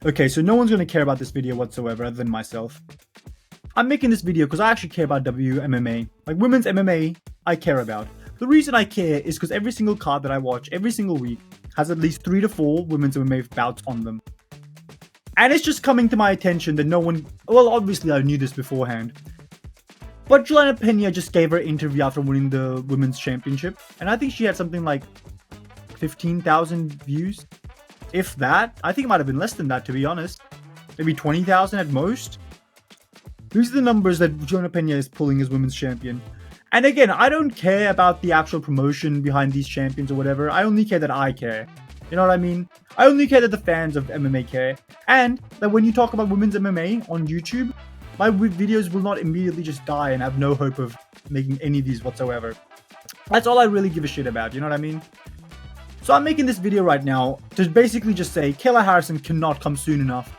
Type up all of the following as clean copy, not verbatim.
Okay, so no one's going to care about this video whatsoever other than myself. I'm making this video because I actually care about WMMA. Like, women's MMA, I care about. The reason I care is because every single card that I watch every single week has at least 3 to 4 women's MMA bouts on them. And it's just coming to my attention that no one... Well, obviously I knew this beforehand. But Juliana Pena just gave her interview after winning the women's championship. And I think she had something like 15,000 views. If that. I think it might have been less than that, to be honest. Maybe 20,000 at most. These are the numbers that Juliana Pena is pulling as women's champion. And again, I don't care about the actual promotion behind these champions or whatever. I only care that I care. You know what I mean? I only care that the fans of MMA care. And that when you talk about women's MMA on YouTube, my videos will not immediately just die and have no hope of making any of these whatsoever. That's all I really give a shit about, you know what I mean? So I'm making this video right now to basically just say Kayla Harrison cannot come soon enough.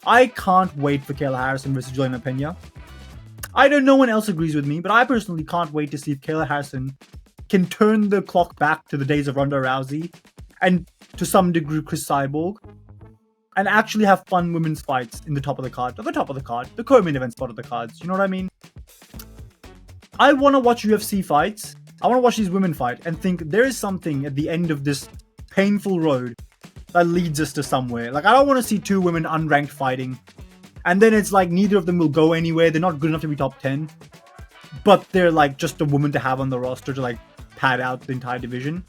I can't wait for Kayla Harrison versus Juliana Pena. I know no one else agrees with me, but I personally can't wait to see if Kayla Harrison can turn the clock back to the days of Ronda Rousey and to some degree Chris Cyborg and actually have fun women's fights in the top of the card. Not the top of the card, the co-main event spot of the cards. You know what I mean? I want to watch UFC fights. I want to watch these women fight and think there is something at the end of this painful road that leads us to somewhere. Like, I don't want to see two women unranked fighting and then it's like neither of them will go anywhere. They're not good enough to be top 10, but they're like just a woman to have on the roster to like pad out the entire division.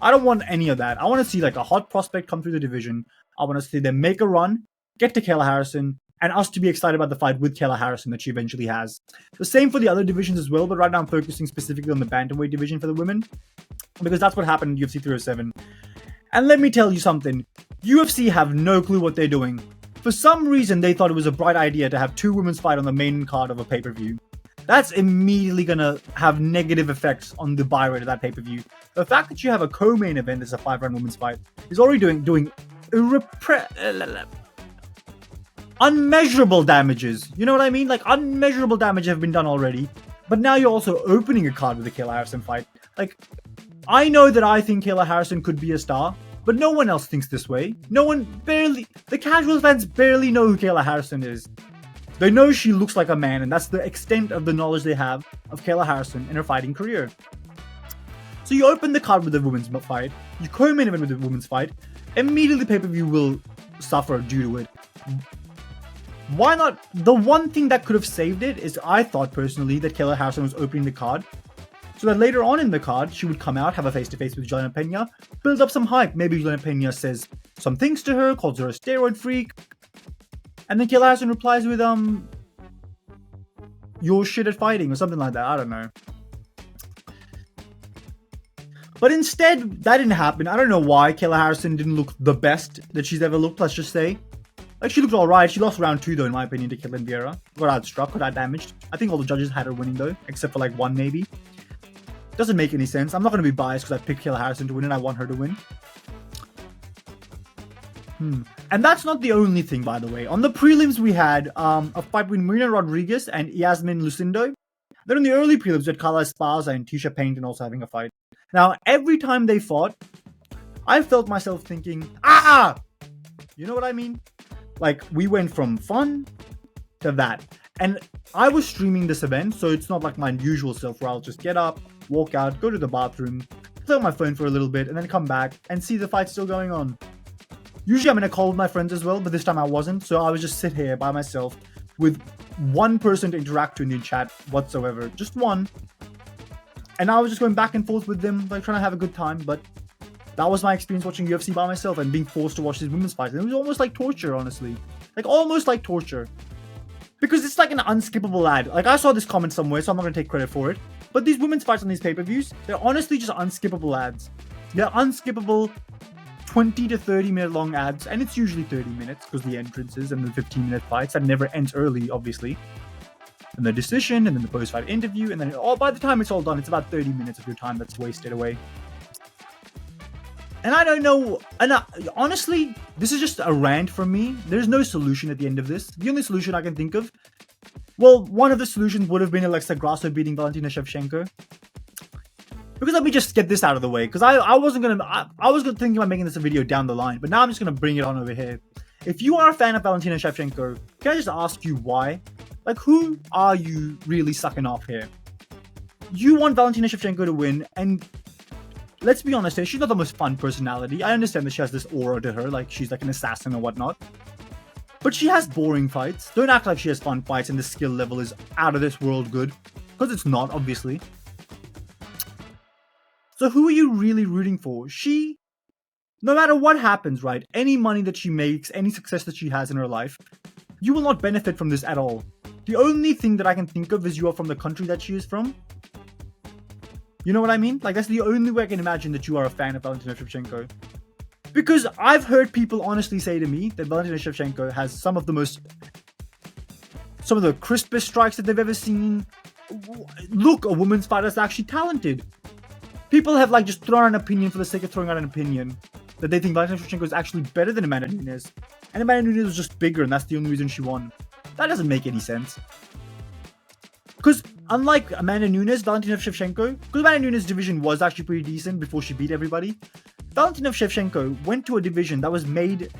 I don't want any of that. I want to see like a hot prospect come through the division. I want to see them make a run, get to Kayla Harrison, and us to be excited about the fight with Kayla Harrison that she eventually has. The same for the other divisions as well, but right now I'm focusing specifically on the bantamweight division for the women, because that's what happened in UFC 307. And let me tell you something, UFC have no clue what they're doing. For some reason, they thought it was a bright idea to have two women's fight on the main card of a pay-per-view. That's immediately going to have negative effects on the buy rate of that pay-per-view. The fact that you have a co-main event as a 5-round women's fight is already doing unmeasurable damages. You know what I mean? Like, unmeasurable damage have been done already. But now you're also opening a card with the Kayla Harrison fight. Like, I know that I think Kayla Harrison could be a star, but no one else thinks this way. The casual fans barely know who Kayla Harrison is. They know she looks like a man, and that's the extent of the knowledge they have of Kayla Harrison in her fighting career. So you open the card with the women's fight, you co-main event with the women's fight, immediately pay-per-view will suffer due to it. Why not? The one thing that could have saved it is I thought personally that Kayla Harrison was opening the card, so that later on in the card, she would come out, have a face-to-face with Juliana Pena, build up some hype. Maybe Juliana Pena says some things to her, calls her a steroid freak, and then Kayla Harrison replies with, you're shit at fighting, or something like that. I don't know. But instead, that didn't happen. I don't know why Kayla Harrison didn't look the best that she's ever looked, let's just say. Like, she looked alright. She lost round 2, though, in my opinion, to Caitlyn Vieira. Got outstruck, got outdamaged. I think all the judges had her winning, though, except for, like, one, maybe. Doesn't make any sense. I'm not going to be biased because I picked Kayla Harrison to win and I want her to win. And that's not the only thing, by the way. On the prelims, we had a fight between Marina Rodriguez and Yasmin Lucindo. Then in the early prelims, we had Carla Esparza and Tisha Payton also having a fight. Now, every time they fought, I felt myself thinking, you know what I mean? Like, we went from fun to that. And I was streaming this event, so it's not like my usual self where I'll just get up, walk out, go to the bathroom, play on my phone for a little bit, and then come back and see the fight still going on. Usually I'm in a call with my friends as well, but this time I wasn't, so I was just sit here by myself with one person to interact with in the chat whatsoever. Just one. And I was just going back and forth with them, like trying to have a good time, but that was my experience watching UFC by myself and being forced to watch these women's fights. And it was almost like torture, honestly. Like, almost like torture. Because it's like an unskippable ad. Like, I saw this comment somewhere, so I'm not going to take credit for it. But these women's fights on these pay-per-views, they're honestly just unskippable ads. They're unskippable 20 to 30 minute long ads, and it's usually 30 minutes because the entrances and the 15-minute fights that never ends early, obviously. And the decision, and then the post-fight interview, and then by the time it's all done, it's about 30 minutes of your time that's wasted away. And I don't know, and honestly, this is just a rant from me. There's no solution at the end of this. The only solution I can think of, well, one of the solutions would have been Alexa Grasso beating Valentina Shevchenko. Because let me just get this out of the way, because I was thinking about making this a video down the line, but now I'm just gonna bring it on over here. if you are a fan of Valentina Shevchenko, can I just ask you why? Like, who are you really sucking off here? You want Valentina Shevchenko to win, and let's be honest here, she's not the most fun personality. I understand that she has this aura to her, like she's like an assassin or whatnot. But she has boring fights. Don't act like she has fun fights and the skill level is out of this world good. Because it's not, obviously. So who are you really rooting for? She, no matter what happens, right? Any money that she makes, any success that she has in her life, you will not benefit from this at all. The only thing that I can think of is you are from the country that she is from. You know what I mean? Like, that's the only way I can imagine that you are a fan of Valentina Shevchenko. Because I've heard people honestly say to me that Valentina Shevchenko has some of the crispest strikes that they've ever seen. Look, a woman's fighter is actually talented. People have like just thrown out an opinion for the sake of throwing out an opinion that they think Valentina Shevchenko is actually better than Amanda Nunes. And Amanda Nunes was just bigger and that's the only reason she won. That doesn't make any sense. Because unlike Amanda Nunes, Valentina Shevchenko, because Amanda Nunes' division was actually pretty decent before she beat everybody, Valentina Shevchenko went to a division that was made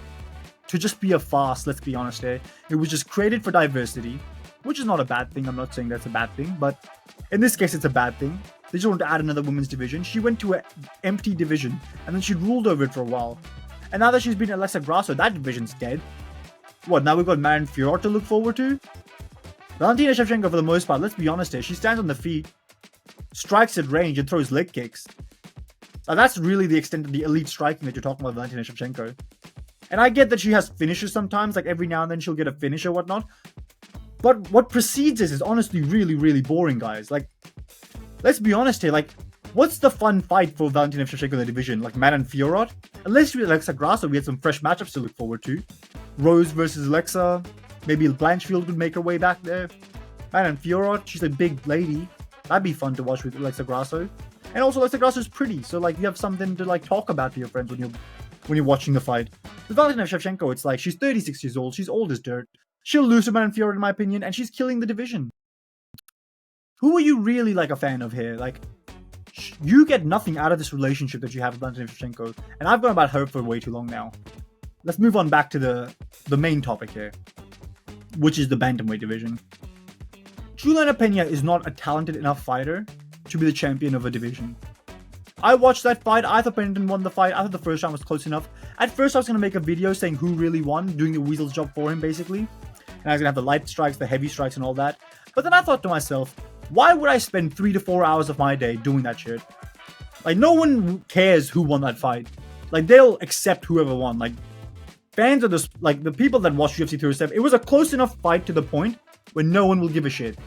to just be a farce, let's be honest here. It was just created for diversity, which is not a bad thing. I'm not saying that's a bad thing, but in this case, it's a bad thing. They just wanted to add another women's division. She went to an empty division, and then she ruled over it for a while. And now that she's been Alexa Grasso, that division's dead. What, now we've got Marion Fiorot to look forward to? Valentina Shevchenko, for the most part, let's be honest here, she stands on the feet, strikes at range, and throws leg kicks. Now, that's really the extent of the elite striking that you're talking about Valentina Shevchenko. And I get that she has finishes sometimes, like every now and then she'll get a finish or whatnot. But what precedes this is honestly really, really boring, guys. Like, let's be honest here, like, what's the fun fight for Valentina Shevchenko in the division? Like, Marion Fiorot? Unless we had Alexa Grasso, we had some fresh matchups to look forward to. Rose versus Alexa. Maybe Blanchfield would make her way back there. Marion Fiorot, she's a big lady. That'd be fun to watch with Alexa Grasso. And also, Alexa Grasso is pretty, so like you have something to like talk about to your friends when you're watching the fight. With Valentina Shevchenko, it's like she's 36 years old, she's old as dirt. She'll lose to Marion Fiorot in my opinion, and she's killing the division. Who are you really like a fan of here? Like, you get nothing out of this relationship that you have with Valentina Shevchenko, and I've gone about her for way too long now. Let's move on back to the main topic here, which is the bantamweight division. Juliana Pena is not a talented enough fighter to be the champion of a division. I watched that fight. I thought Pennington won the fight. I thought the first round was close enough. At first, I was going to make a video saying who really won, doing the Weasel's job for him, basically. And I was going to have the light strikes, the heavy strikes, and all that. But then I thought to myself, why would I spend 3 to 4 hours of my day doing that shit? Like, no one cares who won that fight. Like, they'll accept whoever won. Like, fans are just, like, the people that watch UFC 37, it was a close enough fight to the point where no one will give a shit.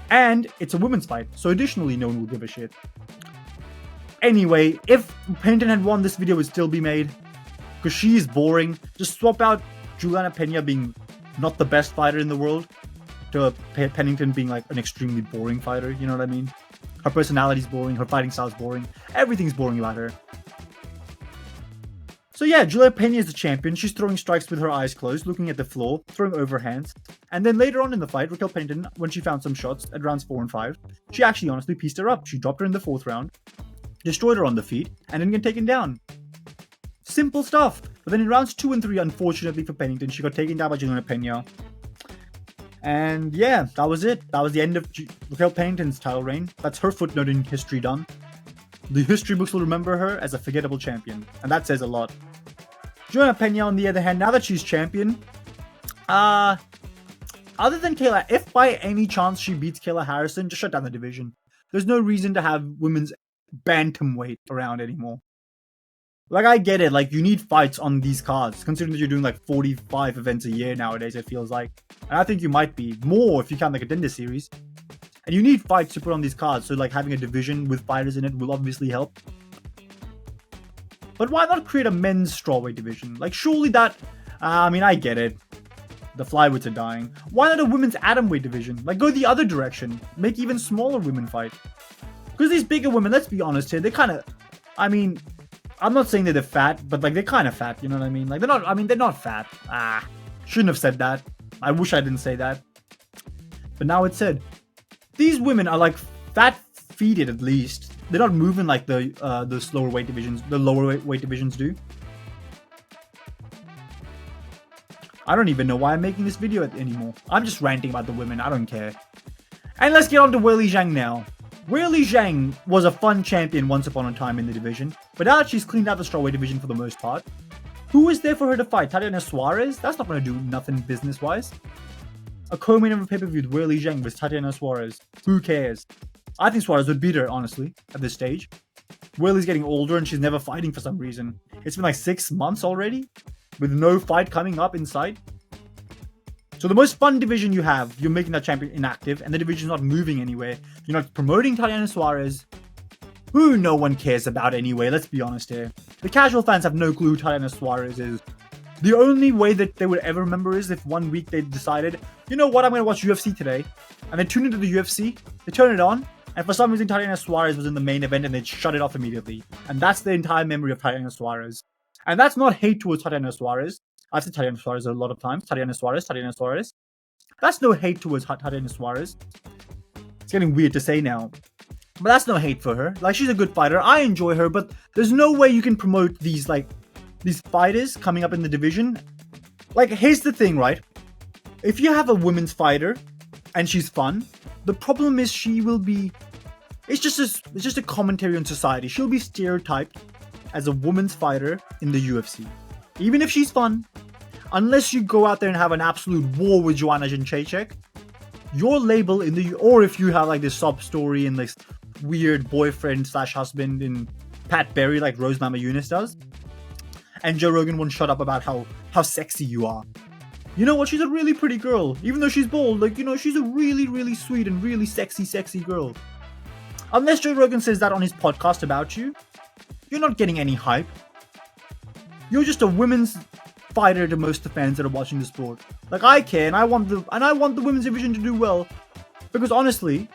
And it's a women's fight, so additionally no one will give a shit. Anyway, if Pennington had won, this video would still be made. Because she is boring. Just swap out Juliana Pena being not the best fighter in the world to Pennington being like an extremely boring fighter, you know what I mean? Her personality's boring, her fighting style's boring, everything's boring about her. So yeah, Juliana Pena is the champion. She's throwing strikes with her eyes closed, looking at the floor, throwing overhands. And then later on in the fight, Raquel Pennington, when she found some shots at rounds 4 and 5, she actually honestly pieced her up. She dropped her in the 4th round, destroyed her on the feet, and didn't get taken down. Simple stuff. But then in rounds 2 and 3, unfortunately for Pennington, she got taken down by Juliana Pena. And yeah, that was it. That was the end of Raquel Pennington's title reign. That's her footnote in history done. The history books will remember her as a forgettable champion, and that says a lot. Juliana Pena, on the other hand, now that she's champion, other than Kayla, if by any chance she beats Kayla Harrison, just shut down the division. There's no reason to have women's bantamweight around anymore. Like, I get it, like, you need fights on these cards, considering that you're doing like 45 events a year nowadays, it feels like. And I think you might be more if you count the Contender Series. And you need fights to put on these cards, so like having a division with fighters in it will obviously help. But why not create a men's strawweight division? Like, surely that... I mean, I get it. The flyweights are dying. Why not a women's atomweight division? Like, go the other direction. Make even smaller women fight. Because these bigger women, let's be honest here, they kind of... I mean, I'm not saying that they're fat, but like, they're kind of fat, you know what I mean? Like, they're not... I mean, they're not fat. Shouldn't have said that. I wish I didn't say that. But now it's said. These women are like fat-feeded at least. They're not moving like the slower weight divisions, the lower weight divisions do. I don't even know why I'm making this video anymore. I'm just ranting about the women. I don't care. And let's get on to Weili Zhang now. Weili Zhang was a fun champion once upon a time in the division, but now she's cleaned out the strawweight division for the most part. Who is there for her to fight? Tatiana Suarez? That's not going to do nothing business-wise. A co-main of a pay-per-view with Weili Zhang versus Tatiana Suarez. Who cares? I think Suarez would beat her, honestly, at this stage. Weili's getting older and she's never fighting for some reason. It's been like 6 months already, with no fight coming up in sight. So the most fun division you have, you're making that champion inactive, and the division's not moving anywhere. You're not promoting Tatiana Suarez, who no one cares about anyway, let's be honest here. The casual fans have no clue who Tatiana Suarez is. The only way that they would ever remember is if one week they decided, you know what, I'm going to watch UFC today. And they tune into the UFC, they turn it on, and for some reason Tatiana Suarez was in the main event and they shut it off immediately. And that's the entire memory of Tatiana Suarez. And that's not hate towards Tatiana Suarez. I've said Tatiana Suarez a lot of times. Tatiana Suarez. That's no hate towards Tatiana Suarez. It's getting weird to say now. But that's no hate for her. Like, she's a good fighter. I enjoy her, but there's no way you can promote these fighters coming up in the division. Like, here's the thing, right? If you have a women's fighter and she's fun, the problem is she will be... It's just a commentary on society. She'll be stereotyped as a woman's fighter in the UFC. Even if she's fun, unless you go out there and have an absolute war with Joanna Jędrzejczyk, your label in the... Or if you have like this sob story and this weird boyfriend / husband in Pat Berry like Rose Namajunas does, and Joe Rogan won't shut up about how sexy you are. You know what? She's a really pretty girl. Even though she's bald, like, you know, she's a really, really sweet and really sexy girl. Unless Joe Rogan says that on his podcast about you, you're not getting any hype. You're just a women's fighter to most of the fans that are watching the sport. Like, I care, and I want the women's division to do well. Because honestly,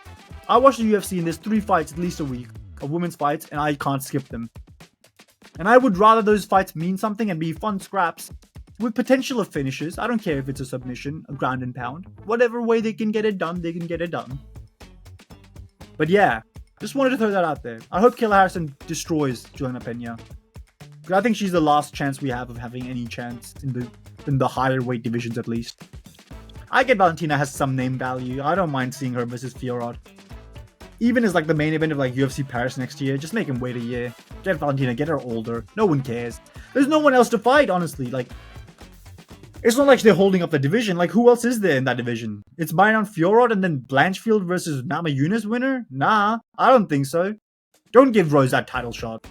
I watch the UFC and there's 3 fights at least a week of women's fights, and I can't skip them. And I would rather those fights mean something and be fun scraps with potential of finishes. I don't care if it's a submission, a ground and pound. Whatever way they can get it done, they can get it done. But yeah, just wanted to throw that out there. I hope Kayla Harrison destroys Juliana Pena. Because I think she's the last chance we have of having any chance in the higher weight divisions at least. I get Valentina has some name value. I don't mind seeing her versus Fiorot. Even as like the main event of like UFC Paris next year, just make him wait a year. Get Valentina, get her older. No one cares. There's no one else to fight, honestly. Like, it's not like they're holding up the division. Like, who else is there in that division? It's Bayern Fiorot and then Blanchfield versus Namajunas winner? Nah, I don't think so. Don't give Rose that title shot.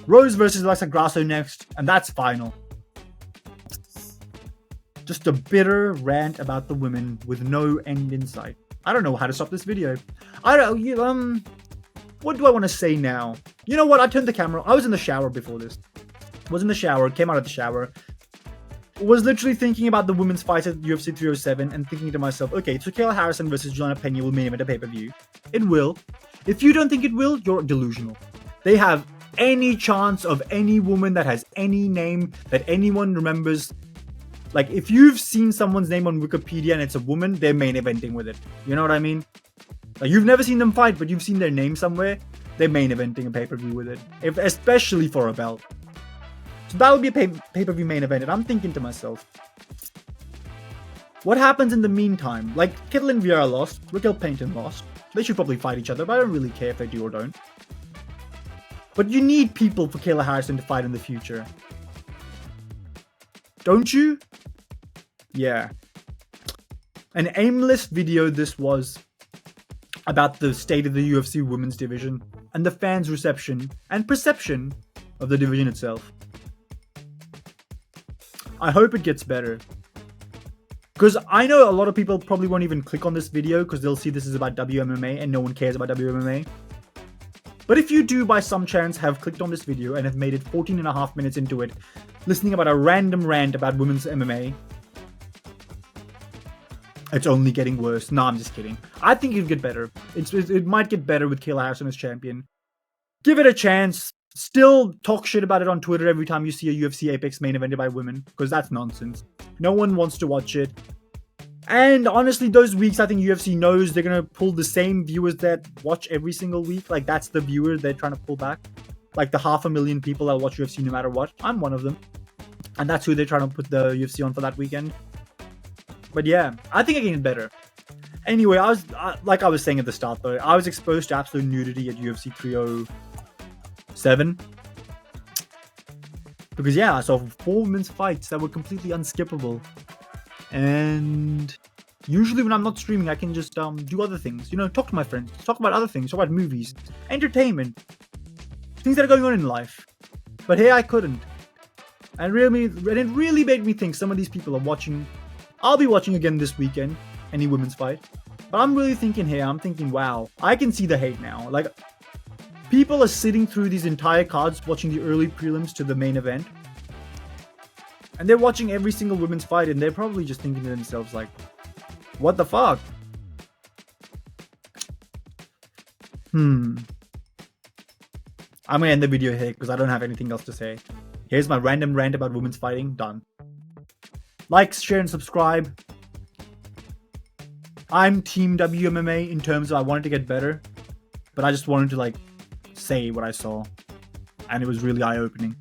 Rose versus Alexa Grasso next, and that's final. Just a bitter rant about the women with no end in sight. I don't know how to stop this video. What do I want to say now? You know what? I turned the camera. I was in the shower before this. Came out of the shower. Was literally thinking about the women's fight at UFC 307 and thinking to myself, okay, so Kayla Harrison versus Juliana Pena will main event a pay-per-view. It will. If you don't think it will, you're delusional. They have any chance of any woman that has any name that anyone remembers. Like, if you've seen someone's name on Wikipedia and it's a woman, they're main eventing with it. You know what I mean? Like, you've never seen them fight, but you've seen their name somewhere, they're main eventing a pay-per-view with it. Especially for a belt. So that would be a pay-per-view main event, and I'm thinking to myself, what happens in the meantime? Like, Caitlyn Vieira lost, Raquel Pennington lost. They should probably fight each other, but I don't really care if they do or don't. But you need people for Kayla Harrison to fight in the future. Don't you? Yeah. An aimless video this was about the state of the UFC women's division and the fans' reception and perception of the division itself. I hope it gets better. Because I know a lot of people probably won't even click on this video because they'll see this is about WMMA and no one cares about WMMA. But if you do by some chance have clicked on this video and have made it 14.5 minutes into it, listening about a random rant about women's MMA, it's only getting worse. No, I'm just kidding. I think it'll get better. It might get better with Kayla Harrison as champion. Give it a chance. Still talk shit about it on Twitter every time you see a UFC Apex main evented by women, because that's nonsense. No one wants to watch it. And honestly, those weeks, I think UFC knows they're going to pull the same viewers that watch every single week. Like, that's the viewer they're trying to pull back. Like, the 500,000 people that watch UFC no matter what. I'm one of them. And that's who they're trying to put the UFC on for that weekend. But yeah, I think it can get better. Anyway, like I was saying at the start though, I was exposed to absolute nudity at UFC 307. Because yeah, I saw 4 women's fights that were completely unskippable. And usually when I'm not streaming, I can just do other things. You know, talk to my friends, talk about other things, talk about movies, entertainment, things that are going on in life. But here I couldn't. And it really made me think some of these people are watching. I'll be watching again this weekend, any women's fight. But I'm really thinking here, I'm thinking, wow, I can see the hate now. Like, people are sitting through these entire cards watching the early prelims to the main event. And they're watching every single women's fight and they're probably just thinking to themselves like, what the fuck? I'm gonna end the video here because I don't have anything else to say. Here's my random rant about women's fighting, done. Like, share, and subscribe. I'm Team WMMA in terms of I wanted to get better, but I just wanted to like say what I saw, and it was really eye-opening.